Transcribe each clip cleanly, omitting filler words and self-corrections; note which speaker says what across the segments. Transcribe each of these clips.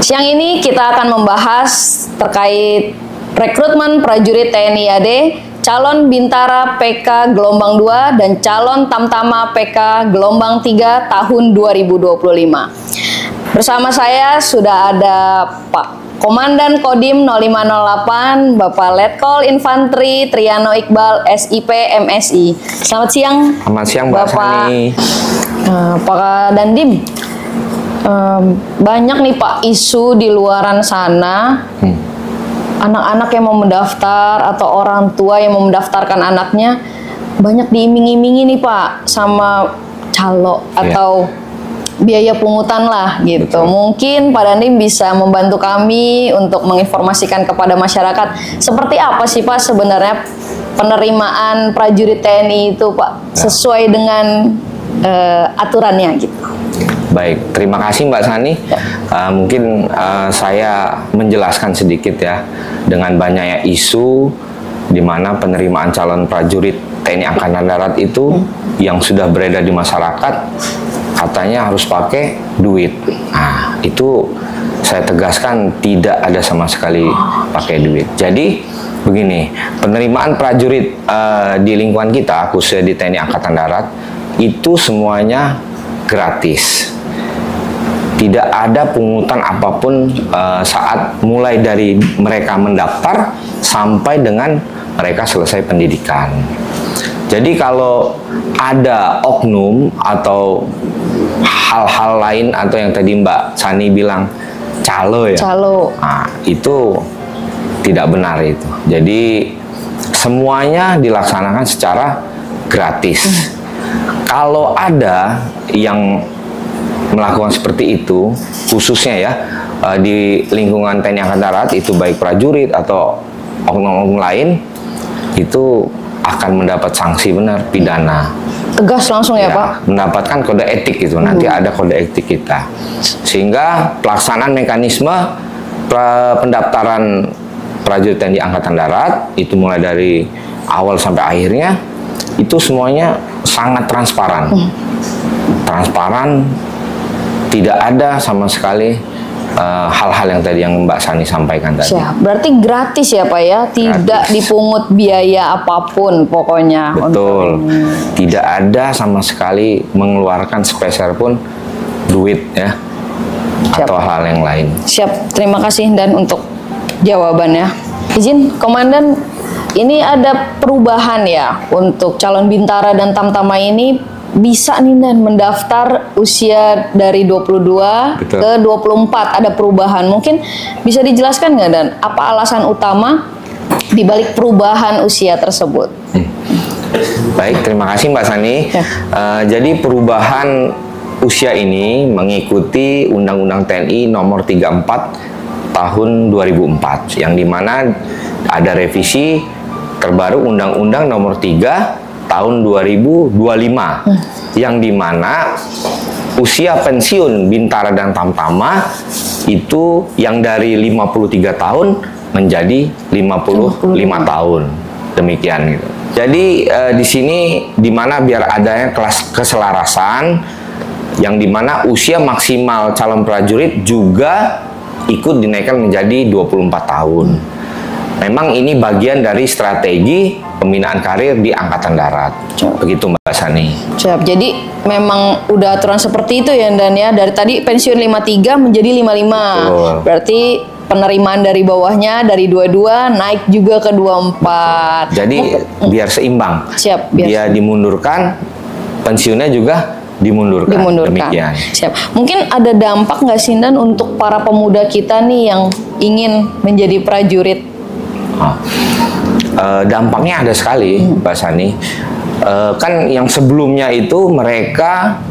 Speaker 1: Siang ini kita akan membahas terkait rekrutmen prajurit TNI AD, calon Bintara PK Gelombang 2 dan calon Tamtama PK Gelombang 3 tahun 2025. Bersama saya sudah ada Pak Komandan Kodim 0508, Bapak Letkol Infanteri Triano Iqbal, SIP MSI. Selamat siang.
Speaker 2: Selamat siang, Mbak
Speaker 1: Bapak
Speaker 2: Sani.
Speaker 1: Pak Dandim. Banyak nih Pak isu di luaran sana, anak-anak yang mau mendaftar atau orang tua yang mau mendaftarkan anaknya banyak diiming-imingi nih Pak sama calo atau biaya pungutan lah gitu.
Speaker 2: Betul.
Speaker 1: Mungkin Pak Dandim bisa membantu kami untuk menginformasikan kepada masyarakat seperti apa sih Pak sebenarnya penerimaan prajurit TNI itu Pak sesuai dengan aturannya gitu.
Speaker 2: Baik, terima kasih Mbak Sani. Mungkin saya menjelaskan sedikit ya, dengan banyaknya isu di mana penerimaan calon prajurit TNI Angkatan Darat itu yang sudah beredar di masyarakat katanya harus pakai duit. Nah, itu saya tegaskan tidak ada sama sekali pakai duit. Jadi begini, penerimaan prajurit di lingkungan kita, khususnya di TNI Angkatan Darat, itu semuanya gratis. Tidak ada pungutan apapun saat mulai dari mereka mendaftar sampai dengan mereka selesai pendidikan. Jadi kalau ada oknum atau hal-hal lain atau yang tadi Mbak Sani bilang calo ya, nah, itu tidak benar itu. Jadi semuanya dilaksanakan secara gratis. Kalau ada yang melakukan seperti itu, khususnya ya di lingkungan TNI Angkatan Darat, itu baik prajurit atau oknum-oknum lain, itu akan mendapat sanksi benar pidana.
Speaker 1: Tegas langsung ya Pak?
Speaker 2: Mendapatkan kode etik itu, nanti ada kode etik kita. Sehingga pelaksanaan mekanisme pendaftaran prajurit TNI Angkatan Darat, itu mulai dari awal sampai akhirnya, itu semuanya sangat transparan. Transparan, tidak ada sama sekali hal-hal yang tadi yang Mbak Sani sampaikan tadi.
Speaker 1: Siap. Berarti gratis ya Pak ya, tidak dipungut biaya apapun pokoknya.
Speaker 2: Betul. Tidak ada sama sekali mengeluarkan sepeser pun duit ya.
Speaker 1: Siap.
Speaker 2: Atau hal yang lain.
Speaker 1: Siap. Terima kasih dan untuk jawabannya. Izin Komandan, ini ada perubahan ya untuk calon Bintara dan Tamtama ini. Bisa nih Dan mendaftar usia dari 22
Speaker 2: Betul.
Speaker 1: ke 24, ada perubahan. Mungkin bisa dijelaskan nggak Dan, apa alasan utama dibalik perubahan usia tersebut?
Speaker 2: Baik, terima kasih Mbak Sani. Jadi perubahan usia ini mengikuti Undang-Undang TNI nomor 34 tahun 2004, yang dimana ada revisi terbaru Undang-Undang nomor 3 tahun 2025, yang dimana usia pensiun Bintara dan Tamtama itu yang dari 53 tahun menjadi 55 tahun, demikian gitu. Jadi di sini dimana biar adanya kelas keselarasan, yang dimana usia maksimal calon prajurit juga ikut dinaikkan menjadi 24 tahun. Memang ini bagian dari strategi pembinaan karir di Angkatan Darat. Begitu Mbak Sani.
Speaker 1: Siap. Jadi memang udah aturan seperti itu ya Dan ya. Dari tadi pensiun 53 menjadi 55.
Speaker 2: Betul.
Speaker 1: Berarti penerimaan dari bawahnya dari 22 naik juga ke 24.
Speaker 2: Jadi biar seimbang.
Speaker 1: Siap.
Speaker 2: Dia dimundurkan, pensiunnya juga dimundurkan. Demikian.
Speaker 1: Siap. Mungkin ada dampak nggak sih Dan untuk para pemuda kita nih yang ingin menjadi prajurit?
Speaker 2: Dampaknya ada sekali Mbak Sani. Kan yang sebelumnya itu mereka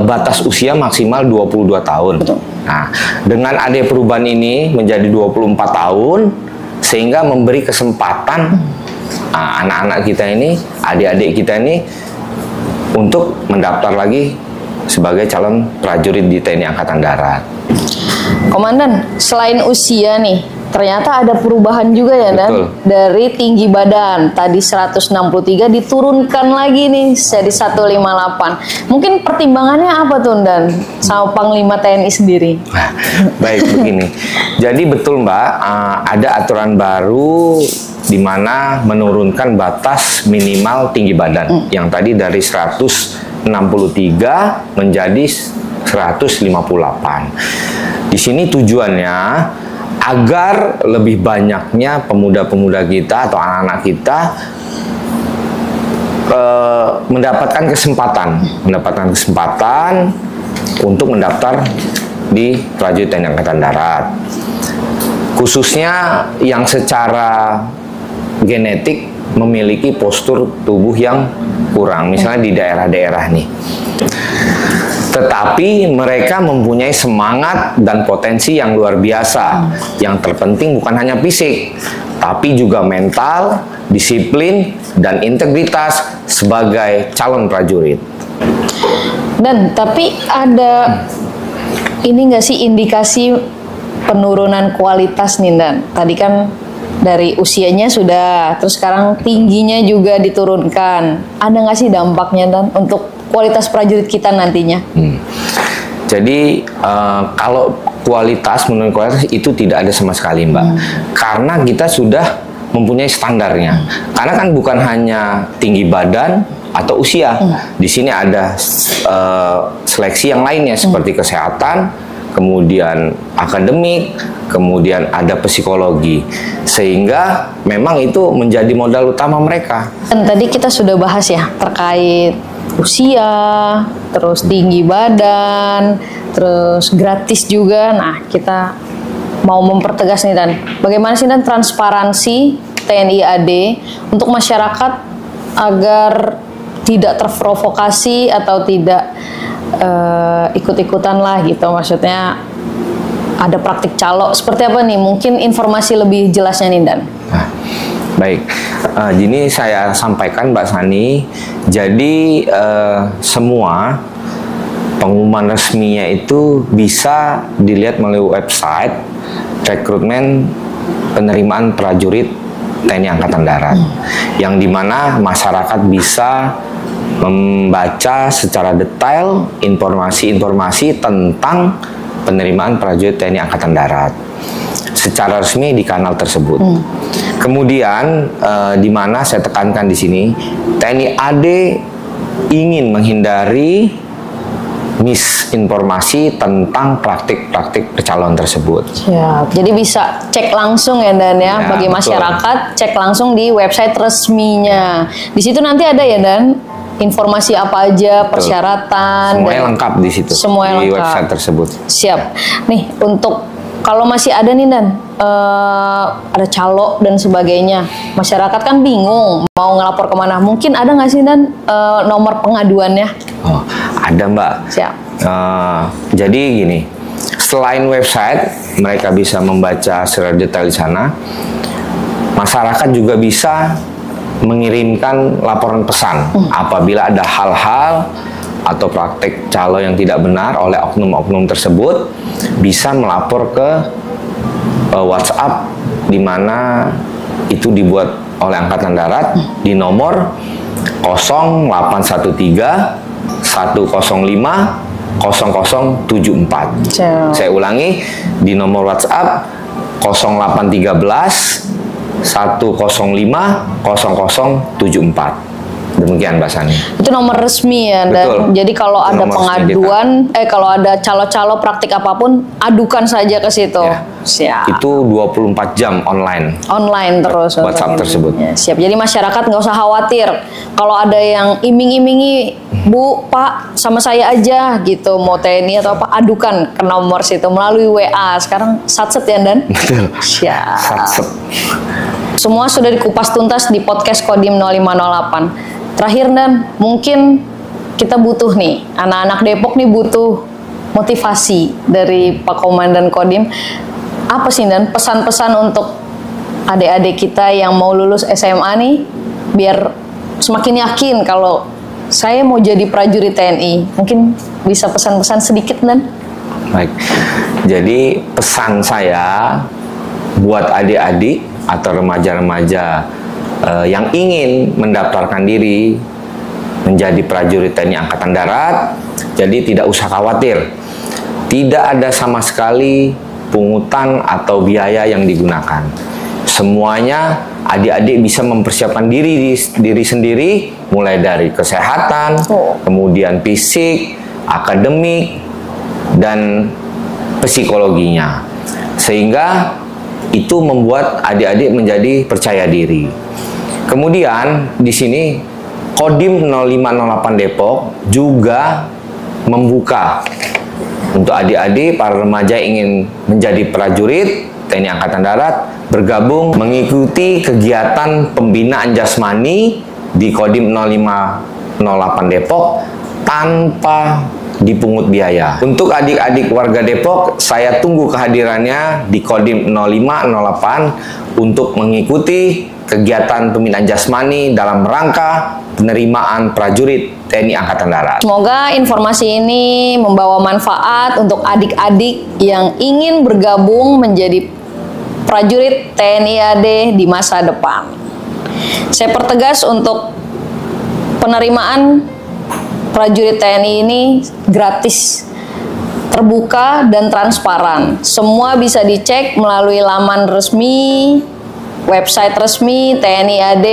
Speaker 2: batas usia maksimal 22 tahun.
Speaker 1: Betul.
Speaker 2: Nah, dengan ada perubahan ini menjadi 24 tahun, sehingga memberi kesempatan anak-anak kita ini, adik-adik kita ini untuk mendaftar lagi sebagai calon prajurit di TNI Angkatan Darat.
Speaker 1: Komandan, selain usia nih, Ternyata ada perubahan juga ya Dan.
Speaker 2: Betul.
Speaker 1: Dari tinggi badan tadi 163 diturunkan lagi nih jadi 158. Mungkin pertimbangannya apa tuh Dan sama Panglima TNI sendiri?
Speaker 2: Baik, begini. Jadi betul Mbak, ada aturan baru di mana menurunkan batas minimal tinggi badan yang tadi dari 163 menjadi 158. Di sini tujuannya agar lebih banyaknya pemuda-pemuda kita atau anak-anak kita mendapatkan kesempatan untuk mendaftar di prajurit TNI Angkatan Darat, khususnya yang secara genetik memiliki postur tubuh yang kurang, misalnya di daerah-daerah nih. Tetapi mereka mempunyai semangat dan potensi yang luar biasa. Yang terpenting bukan hanya fisik, tapi juga mental, disiplin, dan integritas sebagai calon prajurit.
Speaker 1: Dan tapi ada ini nggak sih indikasi penurunan kualitas nih Dan? Tadi kan dari usianya sudah, terus sekarang tingginya juga diturunkan. Ada nggak sih dampaknya Dan untuk kualitas prajurit kita nantinya?
Speaker 2: Jadi kalau menurut kualitas itu tidak ada sama sekali Mbak, karena kita sudah mempunyai standarnya. Karena kan bukan hanya tinggi badan atau usia, di sini ada seleksi yang lainnya seperti kesehatan, kemudian akademik, kemudian ada psikologi, sehingga memang itu menjadi modal utama mereka.
Speaker 1: Dan tadi kita sudah bahas ya terkait usia, terus tinggi badan, terus gratis juga. Nah, kita mau mempertegas nih Dan, bagaimana sih Dan transparansi TNI AD untuk masyarakat agar tidak terprovokasi atau tidak ikut-ikutan lah gitu. Maksudnya ada praktik calo seperti apa nih? Mungkin informasi lebih jelasnya nih Dan.
Speaker 2: Nah, baik, ini saya sampaikan Mbak Sani. Jadi semua pengumuman resminya itu bisa dilihat melalui website rekrutmen penerimaan prajurit TNI Angkatan Darat, yang dimana masyarakat bisa membaca secara detail informasi-informasi tentang penerimaan prajurit TNI Angkatan Darat secara resmi di kanal tersebut. Kemudian di mana saya tekankan di sini, TNI AD ingin menghindari misinformasi tentang praktik-praktik pencalonan tersebut.
Speaker 1: Siap. Jadi bisa cek langsung ya Dan ya, bagi
Speaker 2: betul.
Speaker 1: masyarakat cek langsung di website resminya. Di situ nanti ada ya Dan informasi apa aja, persyaratan,
Speaker 2: semuanya lengkap di situ.
Speaker 1: Semuanya
Speaker 2: di
Speaker 1: lengkap.
Speaker 2: website tersebut.
Speaker 1: Siap. Nih untuk kalau masih ada nih Dan, ada calo dan sebagainya, masyarakat kan bingung mau ngelapor kemana. Mungkin ada nggak sih Dan nomor pengaduannya?
Speaker 2: Oh, ada Mbak.
Speaker 1: Siap.
Speaker 2: Jadi gini, selain website mereka bisa membaca secara detail di sana. Masyarakat juga bisa mengirimkan laporan pesan apabila ada hal-hal atau praktek calo yang tidak benar oleh oknum-oknum tersebut, bisa melapor ke WhatsApp di mana itu dibuat oleh Angkatan Darat di nomor 0813 105 0074. Saya ulangi, di nomor WhatsApp 0813 105 0074. Demikian Mbak Sani.
Speaker 1: Itu nomor resmi ya, dan jadi kalau ada pengaduan, kalau ada calo-calo praktik apapun, adukan saja ke situ.
Speaker 2: Ya.
Speaker 1: Siap.
Speaker 2: Itu 24 jam online.
Speaker 1: Online terus.
Speaker 2: WhatsApp tersebut.
Speaker 1: Ya, siap. Jadi masyarakat nggak usah khawatir kalau ada yang iming-imingi, Bu, Pak, sama saya aja gitu, mau TNI atau apa, adukan ke nomor situ melalui WA. Sekarang satset ya, Dan?
Speaker 2: Betul.
Speaker 1: Siap.
Speaker 2: Satset.
Speaker 1: Semua sudah dikupas tuntas di podcast Kodim 0508. Terakhir Dan, mungkin kita butuh nih, anak-anak Depok nih butuh motivasi dari Pak Komandan Kodim. Apa sih Dan pesan-pesan untuk adik-adik kita yang mau lulus SMA nih, biar semakin yakin kalau saya mau jadi prajurit TNI? Mungkin bisa pesan-pesan sedikit Dan?
Speaker 2: Baik, jadi pesan saya buat adik-adik atau remaja-remaja yang ingin mendaftarkan diri menjadi prajurit TNI Angkatan Darat, jadi tidak usah khawatir. Tidak ada sama sekali pungutan atau biaya yang digunakan. Semuanya adik-adik bisa mempersiapkan diri sendiri, mulai dari kesehatan, kemudian fisik, akademik, dan psikologinya. Sehingga itu membuat adik-adik menjadi percaya diri. Kemudian di sini Kodim 0508 Depok juga membuka untuk adik-adik para remaja yang ingin menjadi prajurit TNI Angkatan Darat bergabung mengikuti kegiatan pembinaan jasmani di Kodim 0508 Depok tanpa dipungut biaya. Untuk adik-adik warga Depok, saya tunggu kehadirannya di Kodim 0508 untuk mengikuti kegiatan pembinaan jasmani dalam rangka penerimaan prajurit TNI Angkatan Darat.
Speaker 1: Semoga informasi ini membawa manfaat untuk adik-adik yang ingin bergabung menjadi prajurit TNI AD di masa depan. Saya pertegas untuk penerimaan prajurit TNI ini gratis, terbuka dan transparan. Semua bisa dicek melalui laman resmi, website resmi TNI AD.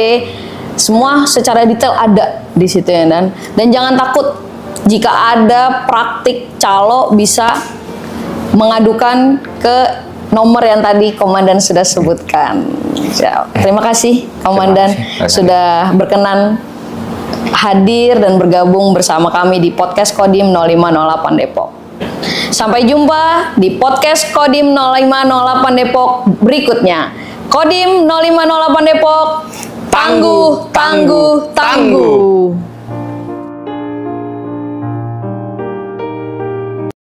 Speaker 1: Semua secara detail ada di situ ya, dan jangan takut jika ada praktik calo, bisa mengadukan ke nomor yang tadi Komandan sudah sebutkan. Terima kasih Komandan sudah berkenan hadir dan bergabung bersama kami di podcast Kodim 0508 Depok. Sampai jumpa di podcast Kodim 0508 Depok berikutnya. Kodim 0508 Depok, tangguh, tangguh, tangguh.